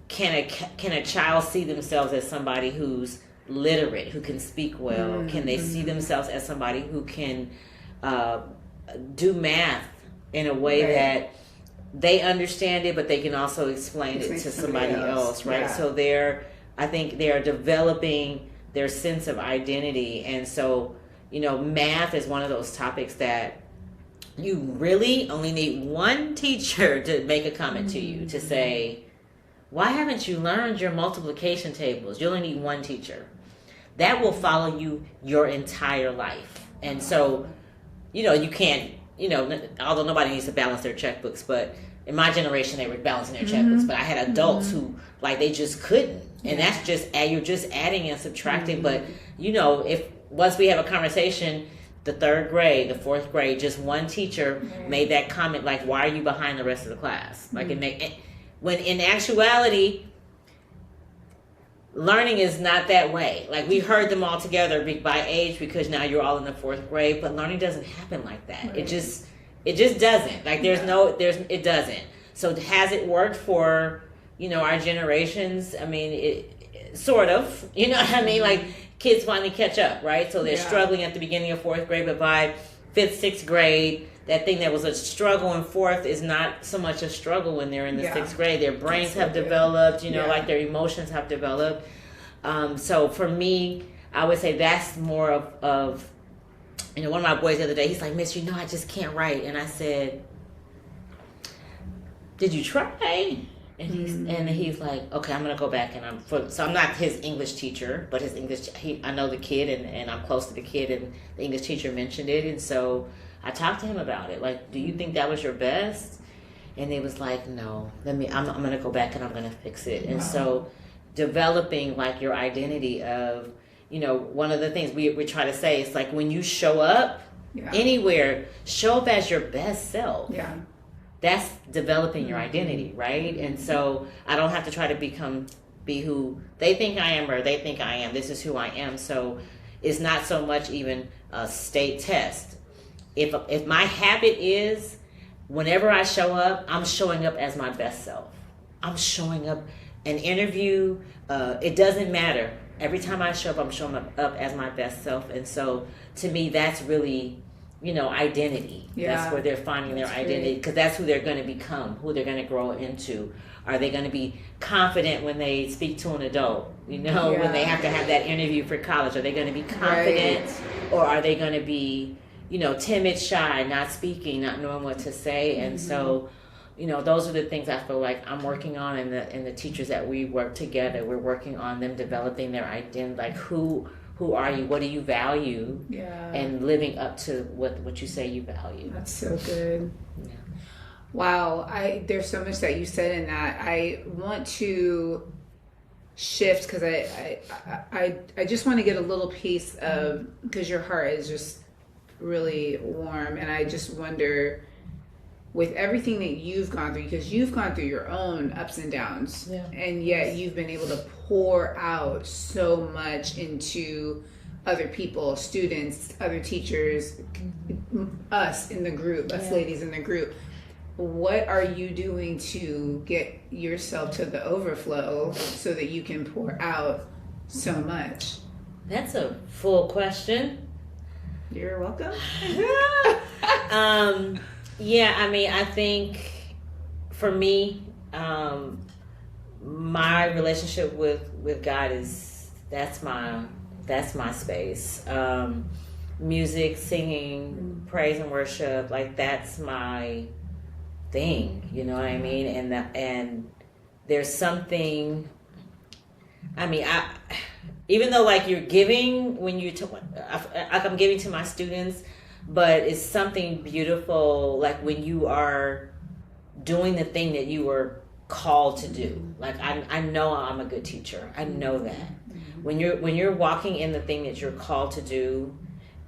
can a child see themselves as somebody who's literate, who can speak well? Can they see themselves as somebody who can do math in a way that they understand it, but they can also explain it to somebody else, right? Yeah. So I think they're developing their sense of identity. And so, math is one of those topics that you really only need one teacher to make a comment to you, to say, why haven't you learned your multiplication tables? You only need one teacher. That will follow you your entire life. And so, you can't, although nobody needs to balance their checkbooks, but in my generation, they were balancing their checkbooks, but I had adults who, like, they just couldn't. And that's just, you're just adding and subtracting. But, if once we have a conversation, the third grade, the fourth grade, just one teacher made that comment, like, why are you behind the rest of the class? Like, when in actuality, learning is not that way. Like, we heard them all together by age because now you're all in the fourth grade, but learning doesn't happen like that. Right. It just doesn't. Like, it doesn't. So has it worked for, our generations? I mean, it sort of, what I mean? Like, kids finally catch up, right? So they're struggling at the beginning of fourth grade, but by fifth, sixth grade, that thing that was a struggle in fourth is not so much a struggle when they're in the sixth grade. Their brains have developed, like their emotions have developed. So for me, I would say that's more of one of my boys the other day, he's like, Miss, I just can't write. And I said, did you try? And he's like, okay, I'm going to go back. So I'm not his English teacher, but his English, I know the kid and I'm close to the kid, and the English teacher mentioned it. And so I talked to him about it. Like, do you think that was your best? And he was like, no, I'm going to go back and I'm going to fix it. And so developing, like, your identity of, one of the things we try to say is, like, when you show up anywhere, show up as your best self. Yeah. That's developing your identity, right? And so I don't have to try to be who they think I am or they think I am. This is who I am. So it's not so much even a state test. If my habit is, whenever I show up, I'm showing up as my best self. I'm showing up an interview. It doesn't matter. Every time I show up, I'm showing up as my best self. And so to me, that's really identity. Yeah. That's where they're finding their identity, because that's who they're going to become, who they're going to grow into. Are they going to be confident when they speak to an adult? When they have to have that interview for college, are they going to be confident, or are they going to be, timid, shy, not speaking, not knowing what to say? And so, those are the things I feel like I'm working on, and the teachers that we work together, we're working on them developing their identity, like who are you? What do you value? Yeah. And living up to what you say you value. That's so good. Yeah. Wow. There's so much that you said in that. I want to shift because I just want to get a little piece of, because your heart is just really warm, and I just wonder, with everything that you've gone through, because you've gone through your own ups and downs, and yet you've been able to pour out so much into other people, students, other teachers, us in the group, us ladies in the group. What are you doing to get yourself to the overflow so that you can pour out so much? That's a full question. You're welcome. I think for me, my relationship with God that's my space. Music, singing, praise and worship, like that's my thing. You know what I mean? And there's something. Even though like you're giving when I'm giving to my students, but it's something beautiful like when you are doing the thing that you were called to do. Like I know I'm a good teacher. I know that. When you're walking in the thing that you're called to do,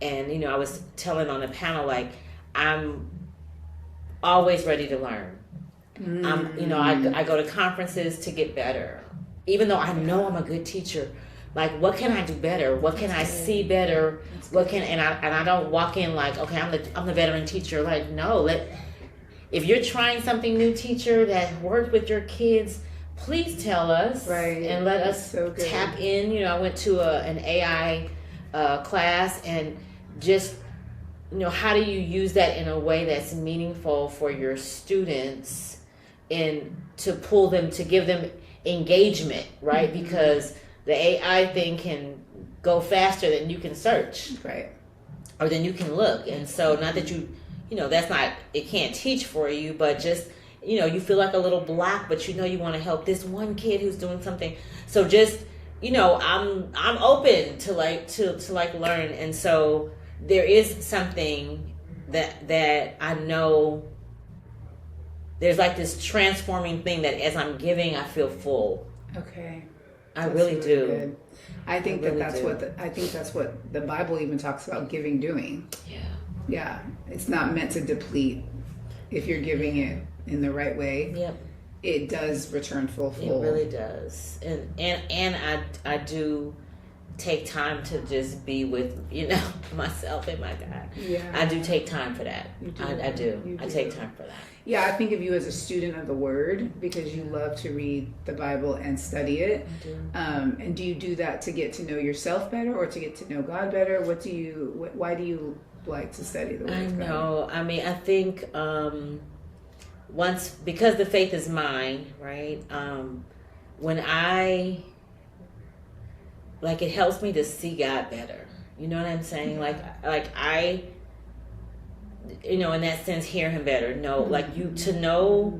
and I was telling on the panel, like I'm always ready to learn. I go to conferences to get better. Even though I know I'm a good teacher, like what can I do better? What can I see better? And I don't walk in like, okay, I'm the veteran teacher. Like no, if you're trying something new, teacher, that worked with your kids, please tell us, and let us tap in. I went to an AI class, and just how do you use that in a way that's meaningful for your students, and to pull them, to give them engagement, right? Mm-hmm. Because the AI thing can go faster than you can search, right? Or than you can look. And so not that that's not, it can't teach for you, but just you feel like a little block, but you want to help this one kid who's doing something. So just I'm open to learn. And so there is something that I know, there's like this transforming thing that as I'm giving, I feel full. Okay. I really do. Good. I think that's what the Bible even talks about giving doing. Yeah. Yeah. It's not meant to deplete. If you're giving it in the right way, it does return full. It really does. And I do take time to just be with myself and my God. Yeah. I do take time for that. You do. I do. I take time for that. Yeah, I think of you as a student of the Word because you love to read the Bible and study it. I do. And do you do that to get to know yourself better or to get to know God better? Why do you like to study the Word of God? I know. I think because the faith is mine, right? When it helps me to see God better. You know what I'm saying? Like I, in that sense, hear Him better. To know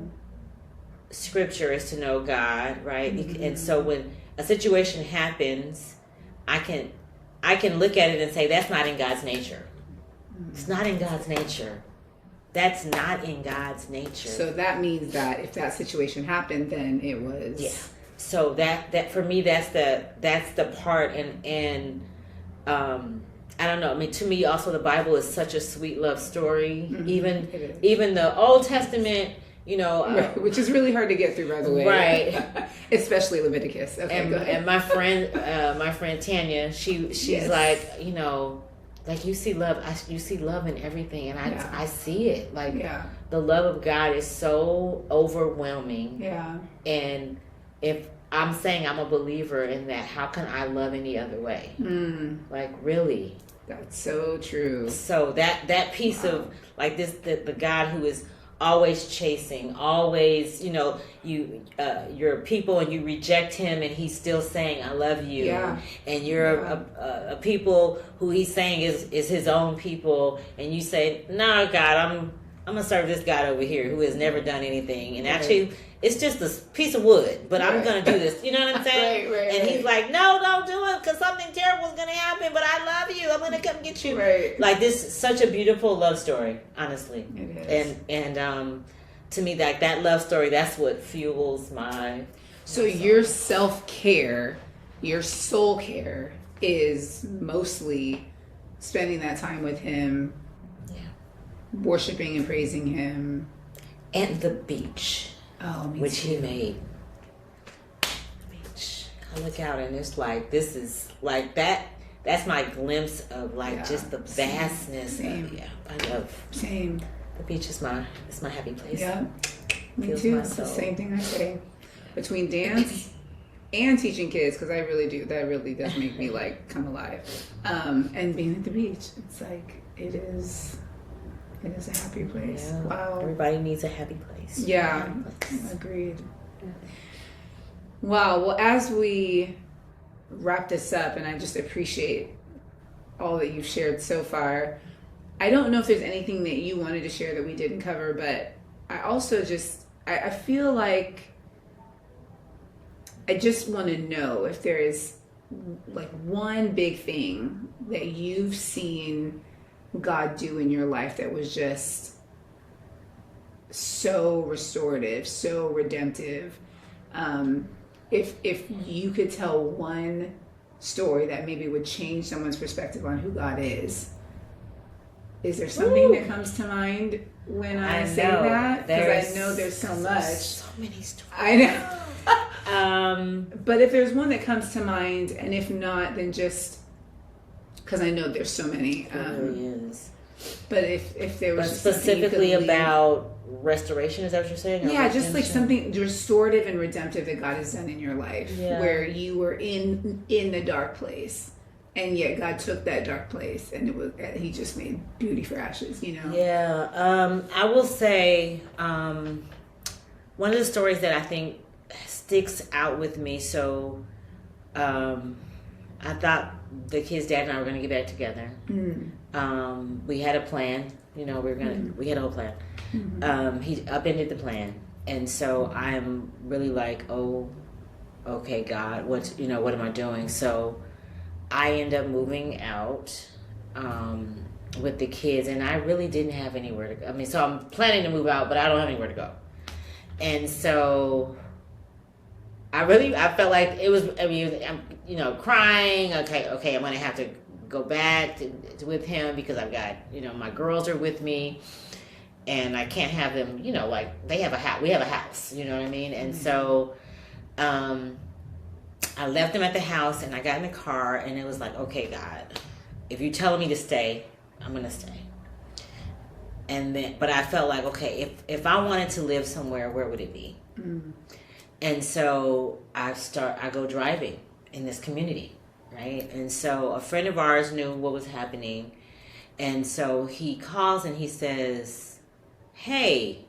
Scripture is to know God, right? Mm-hmm. And so when a situation happens, I can look at it and say, that's not in God's nature. Mm-hmm. It's not in God's nature. That's not in God's nature. So that means that if that situation happened, then it was. Yeah. So that for me, that's the part, and I don't know. To me, also the Bible is such a sweet love story. Mm-hmm. Even the Old Testament, right, which is really hard to get through, by the way. Right. Especially Leviticus. Okay, go ahead. And my friend Tanya, she's like, like you see love. You see love in everything, and I see it. The love of God is so overwhelming. Yeah. And if I'm saying I'm a believer in that, how can I love any other way? Mm. Like really? That's so true. So that piece of like this, the God who is always chasing, always, you're people and you reject him and he's still saying, I love you. Yeah. And you're a people who he's saying is his own people. And you say, no, God, I'm going to serve this God over here who has never done anything. And actually, it's just a piece of wood, but I'm going to do this. You know what I'm saying? And he's like, no, don't do it because something terrible is going to happen, but I love you. I'm going to come get you. Right. Like, this is such a beautiful love story, honestly. It is. And to me, that love story, that's what fuels my... So your self-care, your soul care is mostly spending that time with him, worshiping and praising him. And the beach. Oh, me which too. he made. The beach. I look out and it's like, this is like that. That's my glimpse of like just the vastness. Same. I love. Same. The beach is my happy place. Yeah. Me Feels too. my It's the soul. same thing I say. Between dance and teaching kids, because I really do. That really does make me like come alive. And being at the beach, it's like it is a happy place. Yeah. Wow. Everybody needs a happy place. Yeah. Agreed. Wow. Well, as we wrap this up, and I just appreciate all that you've shared so far. I don't know if there's anything that you wanted to share that we didn't cover, but I also I feel like I just want to know if there is like one big thing that you've seen God do in your life that was just so restorative, so redemptive. If you could tell one story that maybe would change someone's perspective on who God is there something that comes to mind when I say that? Because I know there's so much. So many stories. I know. But if there's one that comes to mind, and if not, then just because I know there's so many. It really is. But if there was just specifically about restoration, is that what you're saying? Yeah, just like something restorative and redemptive that God has done in your life, where you were in the dark place, and yet God took that dark place, and He just made beauty for ashes. Yeah, I will say one of the stories that I think sticks out with me. So, I thought the kids' dad and I were going to get back together. We had a plan. We had a whole plan. He upended the plan, and so I'm really like, oh, okay, God, what am I doing? So I end up moving out with the kids, and I really didn't have anywhere to go. I mean, so I'm planning to move out, but I don't have anywhere to go, and so I felt like it was. I mean, I'm crying. Okay, I'm gonna have to go back to with him because I've got, my girls are with me and I can't have them, like they have a house, we have a house, you know what I mean? And so, I left them at the house and I got in the car and it was like, okay, God, if you're telling me to stay, I'm going to stay. And then, but I felt like, okay, if I wanted to live somewhere, where would it be? And so I go driving in this community. Right? And so a friend of ours knew what was happening. And so he calls and he says, hey,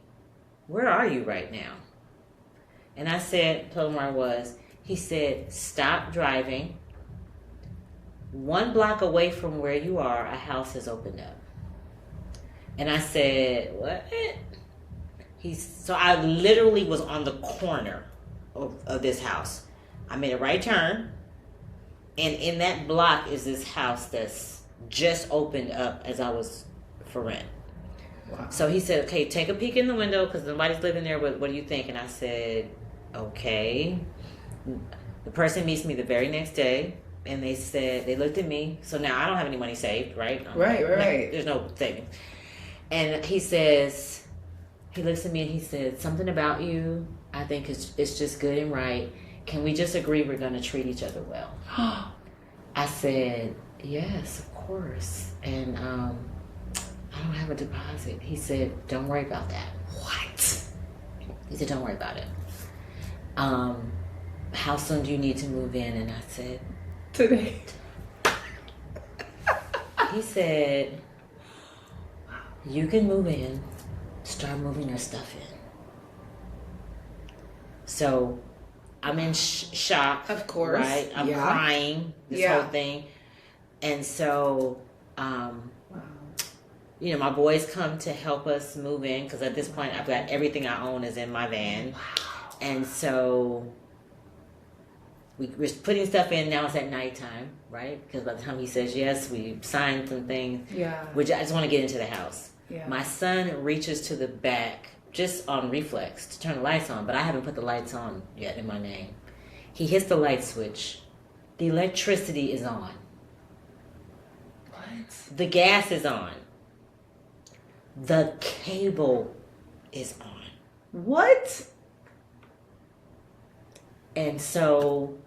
where are you right now? And I told him where I was. He said, stop driving. 1 block away from where you are, a house has opened up. And I said, what? So I literally was on the corner of this house. I made a right turn. And in that block is this house that's just opened up as I was for rent. Wow. So he said, okay, take a peek in the window because nobody's living there. What do you think? And I said, okay. The person meets me the very next day. And they looked at me. So now I don't have any money saved, right? Right. There's no savings. And he looks at me and he said, something about you, I think it's just good and right. Can we just agree we're going to treat each other well? I said, yes, of course. And I don't have a deposit. He said, don't worry about that. What? He said, don't worry about it. How soon do you need to move in? And I said, today. He said, you can move in, start moving your stuff in. So I'm in shock. Of course. Right? I'm crying, this whole thing. And so, you know, my boys come to help us move in because at this point I've got everything I own is in my van. Wow. And so we're putting stuff in. Now it's at nighttime, right? Because by the time he says yes, we signed some things. Yeah. Which I just want to get into the house. Yeah. My son reaches to the back just on reflex to turn the lights on, but I haven't put the lights on yet in my name. He hits the light switch. The electricity is on. What? The gas is on. The cable is on. What? And so,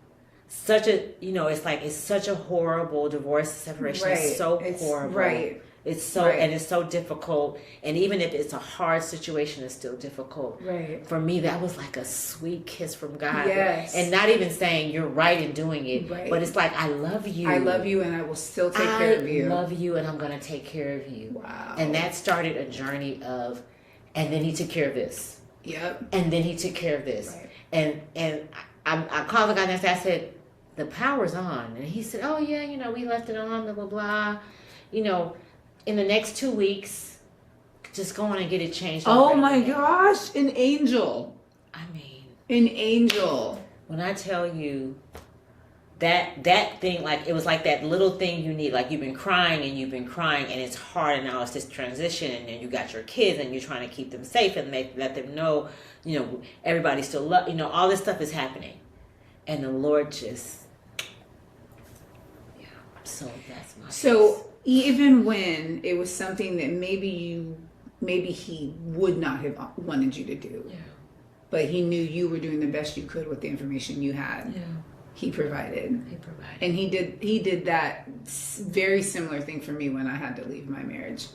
such a, you know, it's like, it's such a horrible divorce separation. Right. It's so horrible. Right. It's so, and it's so difficult. And even if it's a hard situation, it's still difficult. Right. For me, that was like a sweet kiss from God. Yes. And not even saying you're right in doing it, but it's like, I love you. I love you and I will still take care of you. I love you and I'm going to take care of you. Wow. And that started a journey of, and then he took care of this. Yep. And then he took care of this. Right. And I called the guy next day. I said, the power's on. And he said, oh yeah, you know, we left it on, blah, blah, blah. You know, in the next 2 weeks, just go on and get it changed. Oh my gosh, an angel. I mean, an angel. When I tell you that thing, like, it was like that little thing you need. Like, you've been crying and it's hard, and now it's this transition, and then you got your kids and you're trying to keep them safe and let them know, you know, everybody still love, you know, all this stuff is happening. And the Lord just, yeah, so that's my case. Even when it was something that maybe he would not have wanted you to do, but he knew you were doing the best you could with the information you had. Yeah. He provided. And he did that very similar thing for me when I had to leave my marriage.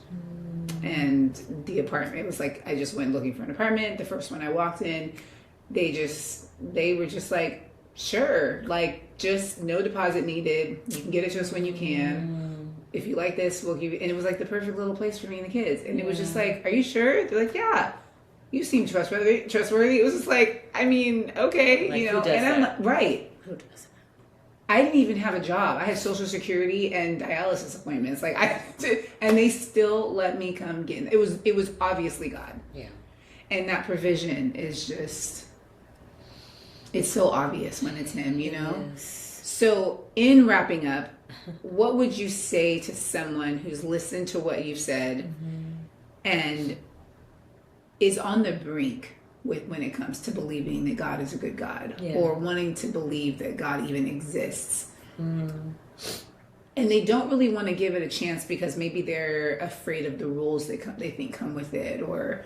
And the apartment, it was like, I just went looking for an apartment. The first one I walked in, they were just like, sure, like, just no deposit needed. You can get it to us when you can. If you like this, we'll give you, and it was like the perfect little place for me and the kids. And it was just like, are you sure? They're like, yeah. You seem trustworthy. It was just like, I mean, okay, like, you know, and I'm like, right. I didn't even have a job. I had Social Security and dialysis appointments. Like, and they still let me come get in. It was obviously God. Yeah. And that provision is just, it's so obvious when it's Him, you know? Yes. So in wrapping up, what would you say to someone who's listened to what you've said and is on the brink when it comes to believing that God is a good God, or wanting to believe that God even exists, and they don't really want to give it a chance because maybe they're afraid of the rules that they think come with it, or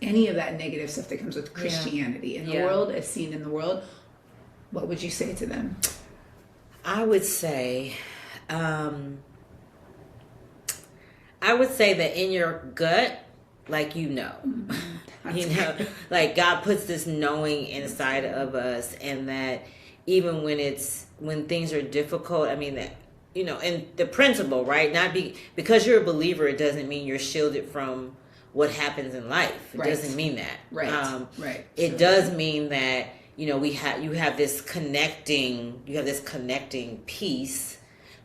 any of that negative stuff that comes with Christianity in the world, as seen in the world? What would you say to them? I would say that in your gut, like, you know. You know, like, God puts this knowing inside of us, and that even when things are difficult, I mean, that, you know, and the principle, right? Because you're a believer, it doesn't mean you're shielded from what happens in life. It doesn't mean that. Right. It does mean that, you know, you have this connecting piece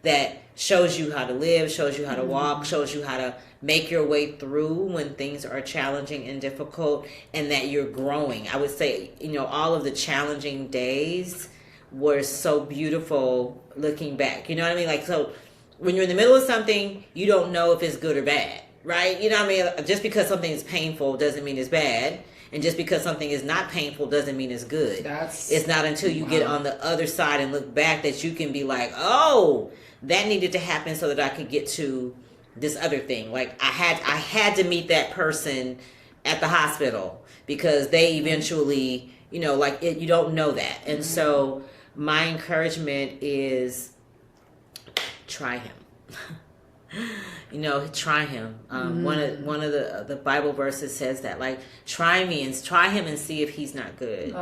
that shows you how to live, shows you how to walk, shows you how to make your way through when things are challenging and difficult, and that you're growing. I would say, you know, all of the challenging days were so beautiful looking back. You know what I mean? Like, so when you're in the middle of something, you don't know if it's good or bad, right? You know what I mean? Just because something is painful doesn't mean it's bad. And just because something is not painful doesn't mean it's good. It's not until you get on the other side and look back that you can be like, oh, that needed to happen so that I could get to this other thing. Like, I had to meet that person at the hospital because they eventually, you know, like, you don't know that. And so my encouragement is try Him. You know, try Him. One of the Bible verses says that, like, try Him and see if He's not good.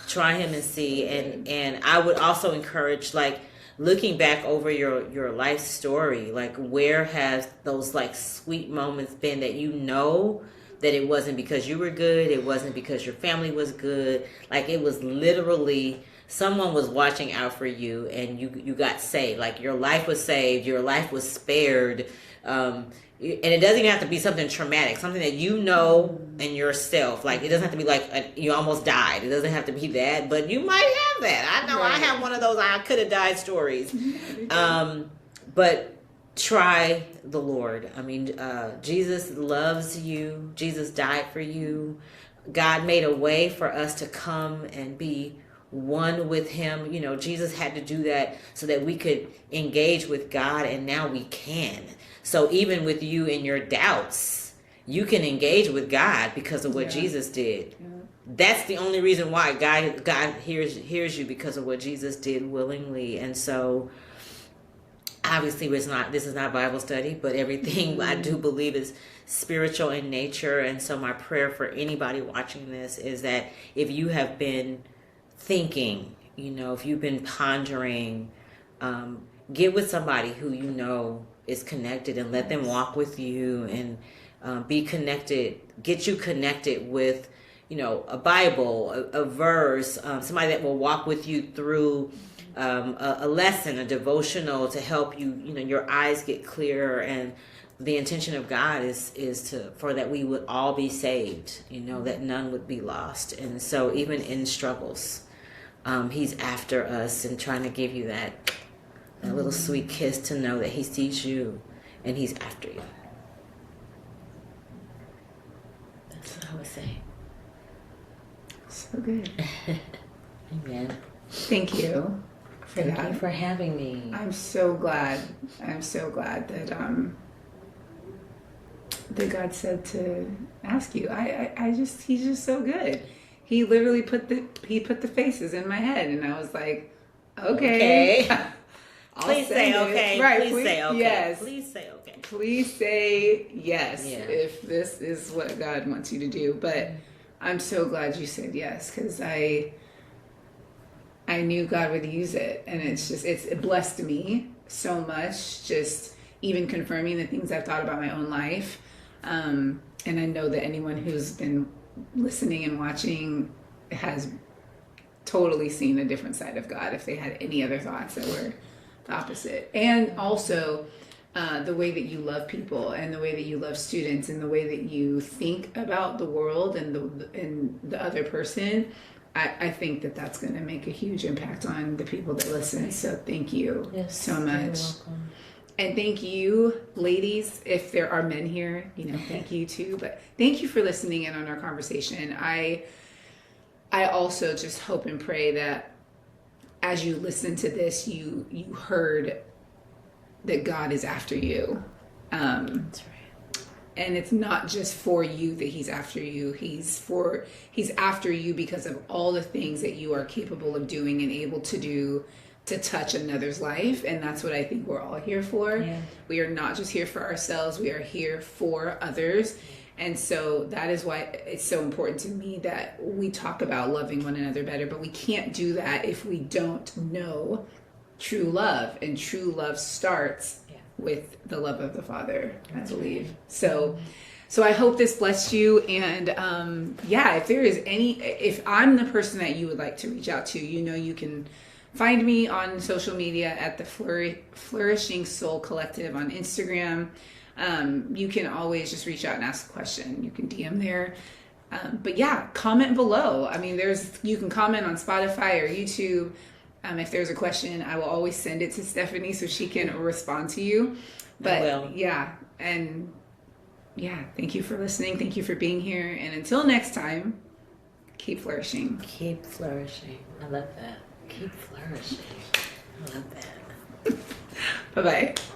Try Him and see. And I would also encourage, like, looking back over your life story, like where has those like sweet moments been that you know that it wasn't because you were good, it wasn't because your family was good, like it was literally someone was watching out for you and you got saved, like your life was saved, your life was spared. And it doesn't even have to be something traumatic, something that you know in yourself. Like it doesn't have to be like you almost died. It doesn't have to be that, but you might have that. I know I have one of those I could have died stories. But try the Lord. I mean, Jesus loves you. Jesus died for you. God made a way for us to come and be one with him. You know, Jesus had to do that so that we could engage with God, and now we can. So even with you and your doubts, you can engage with God because of what Jesus did. Yeah. That's the only reason why God hears you, because of what Jesus did willingly. And so obviously this is not Bible study, but everything I do believe is spiritual in nature. And so my prayer for anybody watching this is that if you have been thinking, you know, if you've been pondering, get with somebody who you know is connected and let them walk with you and be connected, get you connected with, you know, a Bible, a verse, somebody that will walk with you through a lesson, a devotional to help you, you know, your eyes get clearer. And the intention of God is for that we would all be saved, you know, that none would be lost. And so even in struggles, he's after us and trying to give you that little sweet kiss to know that he sees you and he's after you. That's what I would say. So good. Amen. Thank you for that. Thank you for having me. I'm so glad that that God said to ask you. He's just so good. He literally put the faces in my head, and I was like, okay. Please say okay. Right. Please say okay. Yes. Please say okay. Please say yes, Yeah. if this is what God wants you to do. But I'm so glad you said yes, because I knew God would use it, and it blessed me so much, just even confirming the things I've thought about my own life. And I know that anyone who's been listening and watching has totally seen a different side of God if they had any other thoughts that were the opposite. And also the way that you love people, and the way that you love students, and the way that you think about the world and the other person. I think that's going to make a huge impact on the people that listen. So thank you so much. You're welcome. And thank you, ladies, if there are men here, you know, thank you too. But thank you for listening in on our conversation. I also just hope and pray that as you listen to this, you heard that God is after you. That's right. And it's not just for you that he's after you. He's after you because of all the things that you are capable of doing and able to do to touch another's life. And that's what I think we're all here for. Yeah. We are not just here for ourselves. We are here for others. And so that is why it's so important to me that we talk about loving one another better. But we can't do that if we don't know true love. And true love starts with the love of the Father, I believe. So I hope this blessed you. And if I'm the person that you would like to reach out to, you know, you can find me on social media at the Flourishing Soul Collective on Instagram. You can always just reach out and ask a question. You can DM there. But yeah, comment below. I mean, you can comment on Spotify or YouTube. If there's a question, I will always send it to Stefnie so she can respond to you. But thank you for listening. Thank you for being here. And until next time, keep flourishing. Keep flourishing. I love that. Keep flourishing. I love that. Bye-bye.